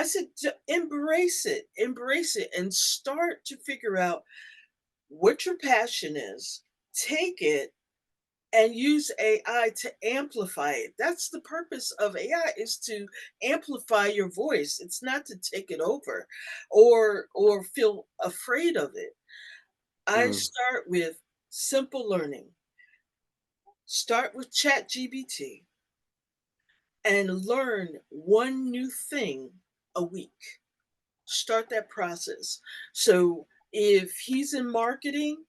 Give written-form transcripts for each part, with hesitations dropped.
said, embrace it, and start to figure out what your passion is. Take it and use AI to amplify it. That's the purpose of AI, is to amplify your voice. It's not to take it over or feel afraid of it. I Mm, start with simple learning. Start with ChatGPT and learn one new thing a week. Start that process. So if he's in marketing,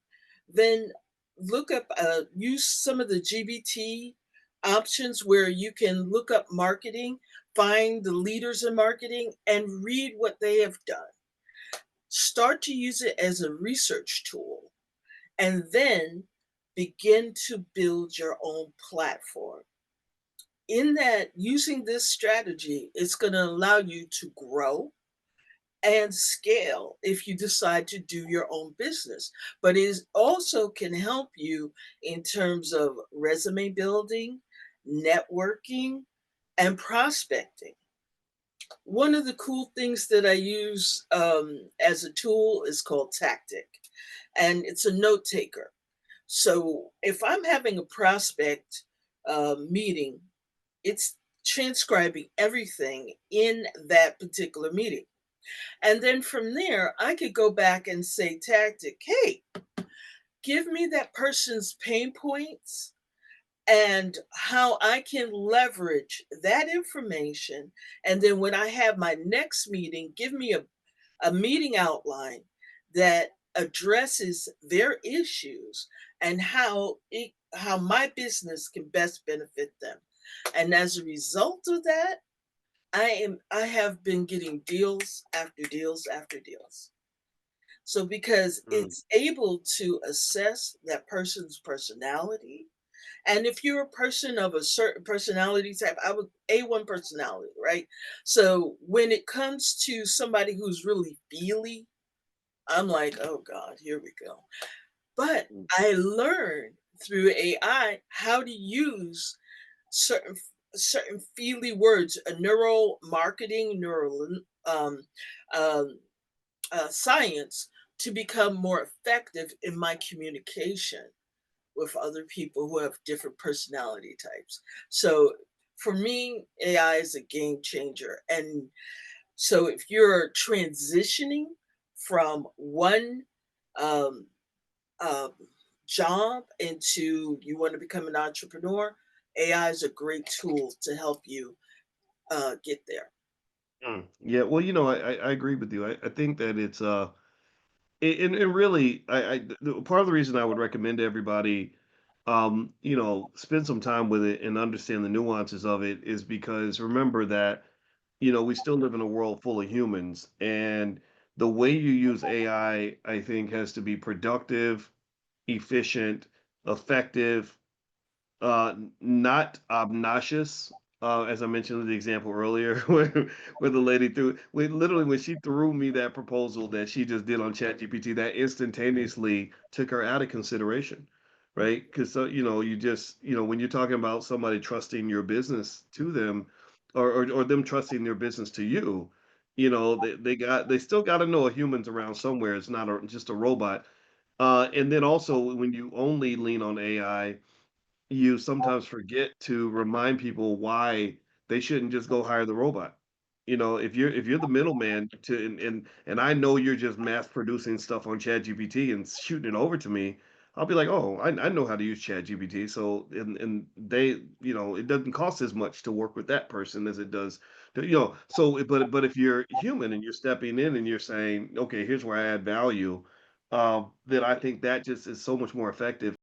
then look up, use some of the GBT options where you can look up marketing, find the leaders in marketing, and read what they have done. Start to use it as a research tool, and then begin to build your own platform. In that, using this strategy, it's going to allow you to grow and scale if you decide to do your own business. But it also can help you in terms of resume building, networking, and prospecting. One of the cool things that I use as a tool is called Tactic, and it's a note taker. So if I'm having a prospect meeting, it's transcribing everything in that particular meeting. And then from there, I could go back and say, Tactic, hey, give me that person's pain points and how I can leverage that information. And then when I have my next meeting, give me a meeting outline that addresses their issues and how my business can best benefit them. And as a result of that, I have been getting deals after deals after deals. So because mm, it's able to assess that person's personality, and if you're a person of a certain personality type, I would A1 personality, right? So when it comes to somebody who's really feely, I'm like, oh God, here we go. But mm, I learned through AI how to use certain certain feely words, a neural marketing, neural um, science, to become more effective in my communication with other people who have different personality types. So for me, AI is a game changer. And so if you're transitioning from one um, um, job into you want to become an entrepreneur, AI is a great tool to help you get there. mm. Yeah, well, I agree with you. I think that it's and really, part of the reason I would recommend to everybody, spend some time with it and understand the nuances of it is because remember that, we still live in a world full of humans, and the way you use AI, I think, has to be productive, efficient, effective, not obnoxious. As I mentioned in the example earlier, where the lady literally when she threw me that proposal that she just did on ChatGPT, that instantaneously took her out of consideration, right? Because you just when you're talking about somebody trusting your business to them, or them trusting their business to you, they still got to know a human's around somewhere. It's not just a robot. And then also when you only lean on AI, you sometimes forget to remind people why they shouldn't just go hire the robot. If you're the middleman to and I know you're just mass producing stuff on ChatGPT and shooting it over to me, I'll be like, oh, I know how to use ChatGPT. So and they, it doesn't cost as much to work with that person as it does but if you're human and you're stepping in and you're saying, okay, here's where I add value, then I think that just is so much more effective.